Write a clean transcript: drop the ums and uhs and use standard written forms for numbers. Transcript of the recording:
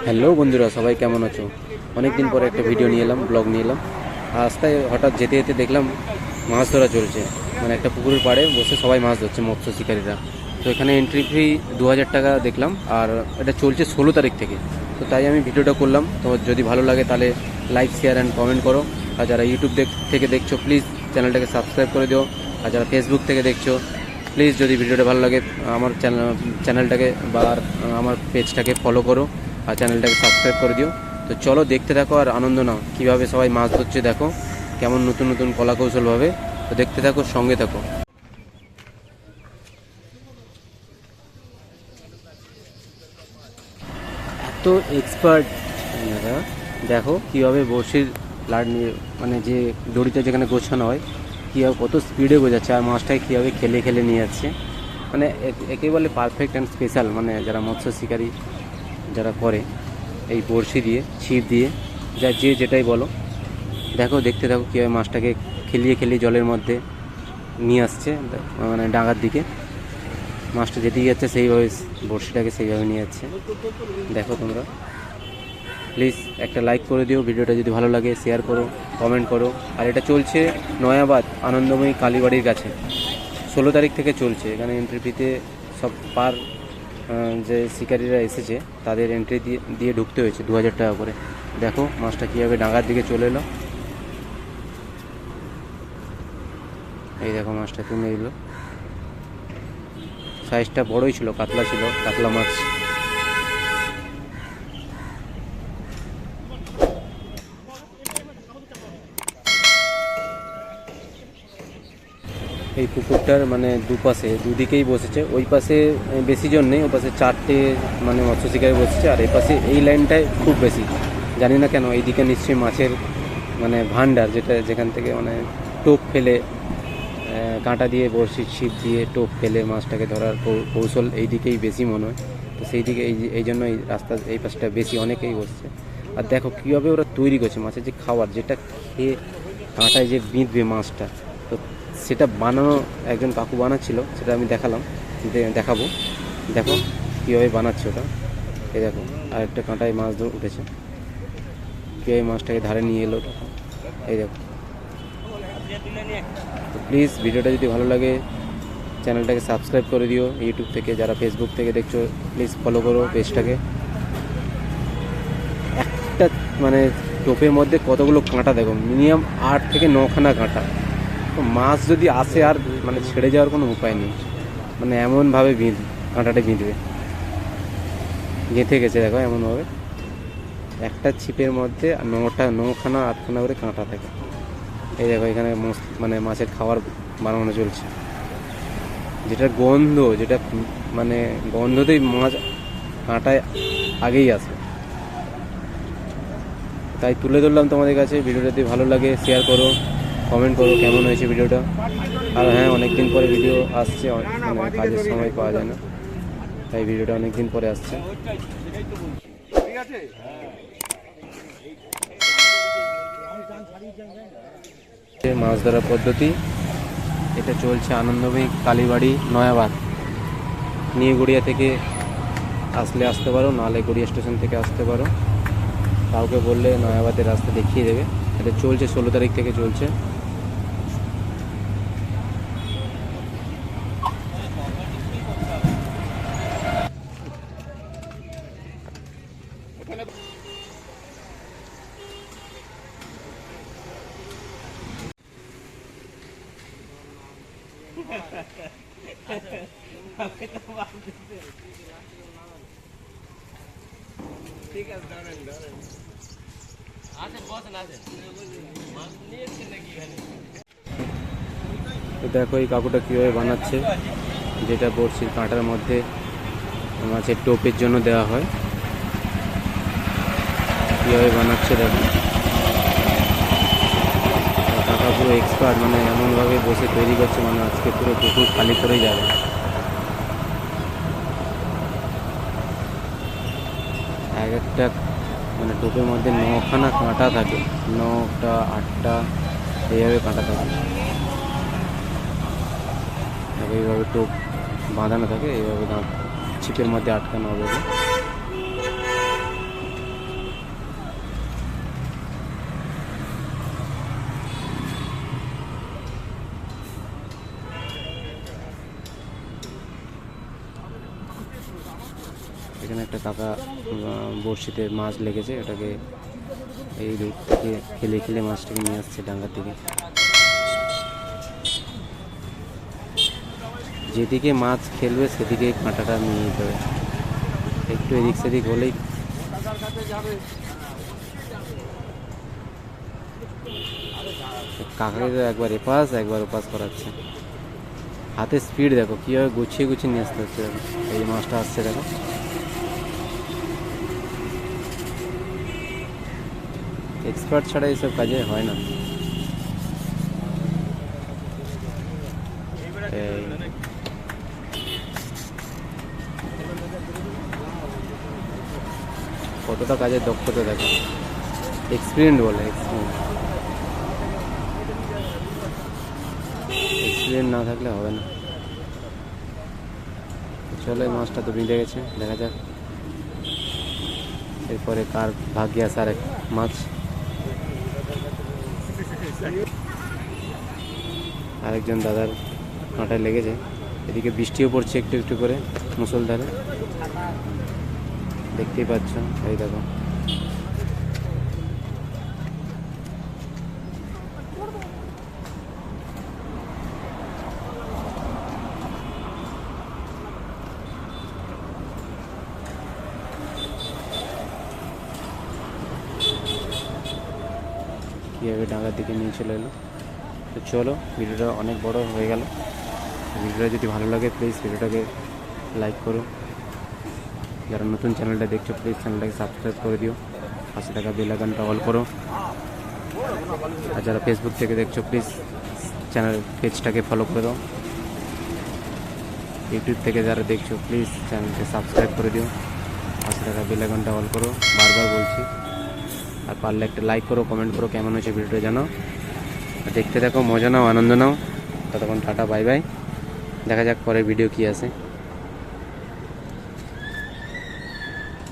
Hello বন্ধুরা, সবাই কেমন আছো? অনেক দিন পরে একটা ভিডিও নিয়ে এলাম, ব্লগ নিয়ে এলাম। রাস্তায় হঠাৎ যেতে যেতে দেখলাম মাছ ধরা চলছে, মানে একটা পুকুরের পাড়ে বসে সবাই মাছ ধরছে, মৎস্য শিকারীরা। তো এখানে এন্ট্রি ফি 2000 টাকা দেখলাম, আর এটা চলছে 16 তারিখ থেকে। তো তাই আমি ভিডিওটা করলাম। তো যদি ভালো লাগে তাহলে লাইক, শেয়ার অ্যান্ড কমেন্ট করো। আর যারা ইউটিউব থেকে দেখছো প্লিজ চ্যানেলটাকে সাবস্ক্রাইব করে দিও। আর যারা ফেসবুক থেকে দেখছো প্লিজ, যদি ভিডিওটা ভালো লাগে আমার চ্যানেলটাকে বা আমার পেজটাকে ফলো করো আর চ্যানেলটাকে সাবস্ক্রাইব করে দিও। তো চলো দেখতে থাকো আর আনন্দ নাও, কীভাবে সবাই মাছ ধরছে দেখো, কেমন নতুন নতুন কলা কৌশলভাবে। তো দেখতে থাকো, সঙ্গে থাকো। এত এক্সপার্ট এনারা, দেখো কীভাবে বড়শির লাট নিয়ে, মানে যে দড়িটা যেখানে গোছানো হয়, কীভাবে কত স্পিডে বোঝাচ্ছে আর মাছটাকে কীভাবে খেলে খেলে নিয়ে যাচ্ছে। মানে একে বলে পারফেক্ট অ্যান্ড স্পেশাল, মানে যারা মৎস্য শিকারী যারা করে এই বড়শি দিয়ে, ছিপ দিয়ে, যা যে যেটাই বলো। দেখো, দেখতে থাকো কীভাবে মাছটাকে খেলিয়ে খেলিয়ে জলের মধ্যে নিয়ে আসছে, মানে ডাঙার দিকে মাছটা যেদিকে যাচ্ছে সেইভাবে বড়শিটাকে সেইভাবে নিয়ে যাচ্ছে। দেখো তোমরা প্লিজ একটা লাইক করে দিও, ভিডিওটা যদি ভালো লাগে শেয়ার করো, কমেন্ট করো। আর এটা চলছে নয়াবাদ আনন্দময়ী কালীবাড়ির কাছে, 16 তারিখ থেকে চলছে। এখানে এন্ট্রি ফিতে সব পার যে শিকারীরা এসেছে তাদের এন্ট্রি দিয়ে ঢুকতে হয়েছে 2000 টাকা করে। দেখো মাছটা কীভাবে ডাঙার দিকে চলে এলো, এই দেখো মাছটা তুলে এলো। সাইজটা বড়ই ছিল, কাতলা ছিল, কাতলা মাছ। এই পুকুরটার মানে দুপাশে দুদিকেই বসেছে। ওই পাশে বেশি জন নেই, ওই পাশে 4টে মানে মৎস্য শিকারী বসেছে, আর এই পাশে এই লাইনটায় খুব বেশি। জানি না কেন, এইদিকে নিশ্চয়ই মাছের মানে ভান্ডার, যেখান থেকে মানে টোপ ফেলে কাঁটা দিয়ে, বড়শির ছিপ দিয়ে টোপ ফেলে মাছটাকে ধরার কৌশল এই দিকেই বেশি মনে হয়। তো সেই দিকে এই জন্য এই রাস্তা এই পাশটা বেশি অনেকেই বসছে। আর দেখো কীভাবে ওরা তৈরি করছে মাছের যে খাবার, যেটা খেয়ে কাঁটায় যে বিঁধবে মাছটা, তো সেটা বানানো একজন কাকু বানাচ্ছিল, সেটা আমি দেখাবো। দেখো কীভাবে বানাচ্ছে ওটা। এই দেখো আরেকটা কাঁটায় মাছ উঠেছে, কীভাবে মাছটাকে ধারে নিয়ে এলো। এই দেখো। তো প্লিজ ভিডিওটা যদি ভালো লাগে চ্যানেলটাকে সাবস্ক্রাইব করে দিও। ইউটিউব থেকে যারা ফেসবুক থেকে দেখছো প্লিজ ফলো করো পেজটাকে। একটা মানে টোপের মধ্যে কতগুলো কাঁটা দেখো, মিনিমাম 8 থেকে 9খানা কাঁটা। তো মাছ যদি আসে আর মানে ছেড়ে যাওয়ার কোনো উপায় নেই, মানে এমনভাবে কাঁটাটা বিঁধবে, গেঁথে গেছে দেখো এমনভাবে। একটা ছিপের মধ্যে 9খানা 8খানা করে কাঁটা থাকে। এই দেখো এখানে মানে মাছের খাবার বানানো চলছে, যেটার গন্ধ, যেটা মানে গন্ধতেই মাছ কাঁটায় আগেই আসে। তাই তুলে ধরলাম তোমাদের কাছে। ভিডিওটা যদি ভালো লাগে শেয়ার করো, কমেন্ট করো কেমন হয়েছে ভিডিওটা। আর হ্যাঁ, অনেক দিন পরে ভিডিও আসছে, মানে কাজের সময় পাওয়া যায় না, তাই ভিডিওটা অনেক দিন পরে আসছে। মাছ ধরার পদ্ধতি এটা চলছে আনন্দময়ী কালীবাড়ি নয়াবাদ। নিউ গড়িয়া থেকে আসতে পারো, নাহলে গড়িয়া স্টেশন থেকে আসতে পারো। কাউকে বললে নয়াবাদের রাস্তা দেখিয়ে দেবে। এটা চলছে 16 তারিখ থেকে চলছে। ঠিক আছে, তো দেখো এই কাকুটা কীভাবে বানাচ্ছে, যেটা বড়শির কাঁটার মধ্যে মাছের টোপের জন্য দেওয়া হয়। কীভাবে বানাচ্ছে দেখো, কাকা পুরো এক্সপার্ট, মানে এমনভাবে বসে তৈরি করছে, মানে আজকে পুরো পুকুর খালি করেই যাবে। এক একটা মানে টোপের মধ্যে 9খানা কাঁটা থাকে, 9টা 8টা এইভাবে কাঁটা থাকে। এইভাবে টোপ বাঁধানো থাকে, এইভাবে ছিপের মধ্যে আটকানো হবে। কাকা বড়শিতে মাছ লেগেছে, ওটাকে এই দিক থেকে খেলে খেলে মাছটাকে নিয়ে আসছে ডাঙ্গার দিকে। যেদিকে মাছ খেলবে সেদিকে কাঁটাটা নিয়ে যেতে হবে, একটু এদিক সেদিক হলেই কাকাকে তো একবার এপাশ একবার ওপাশ করাচ্ছে। হাতে স্পিড দেখো কীভাবে গুছিয়ে গুছিয়ে নিয়ে আসতে হচ্ছে। দেখো এই মাছটা আসছে, দেখো এক্সপার্ট ছাড়া এইসব কাজে হয় না। কতটা কাজের দক্ষতা দেখো, এক্সপিরিয়েন্স বলে, এক্সপিরিয়েন্স না থাকলে হবে না। চলো এই মাছটা তো বেঁধে গেছে, দেখা যাক এরপরে কার ভাগ্যে আসে আরেক মাছ। আরেকজন দাদার কাঁটায় লেগেছে। এদিকে বৃষ্টিও পড়ছে একটু একটু করে মুষলধারে, দেখতেই পাচ্ছ। এই দেখো কীভাবে ডাঙ্গার দিকে নিয়ে চলে এলো। তো চলো, ভিডিওটা অনেক বড় হয়ে গেল। ভিডিওটা যদি ভালো লাগে প্লিজ ভিডিওটাকে লাইক করো। যারা নতুন চ্যানেলটা দেখছো প্লিজ চ্যানেলটাকে সাবস্ক্রাইব করে দিও, পাশে থাকা বেল আইকনটা অল করো। আর যারা ফেসবুক থেকে দেখছো প্লিজ চ্যানেল পেজটাকে ফলো করে দাও। ইউটিউব থেকে যারা দেখছো প্লিজ চ্যানেলকে সাবস্ক্রাইব করে দিও, পাশে থাকা বেল আইকনটা অল করো, বারবার বলছি। আর পারলে একটা লাইক করো, কমেন্ট করো কেমন হয়েছে ভিডিওটা জানাও। দেখতে থাকো, মজা নাও, আনন্দ নাও। ততক্ষণ টাটা, বাই বাই। দেখা যাক পরের ভিডিও কী আছে।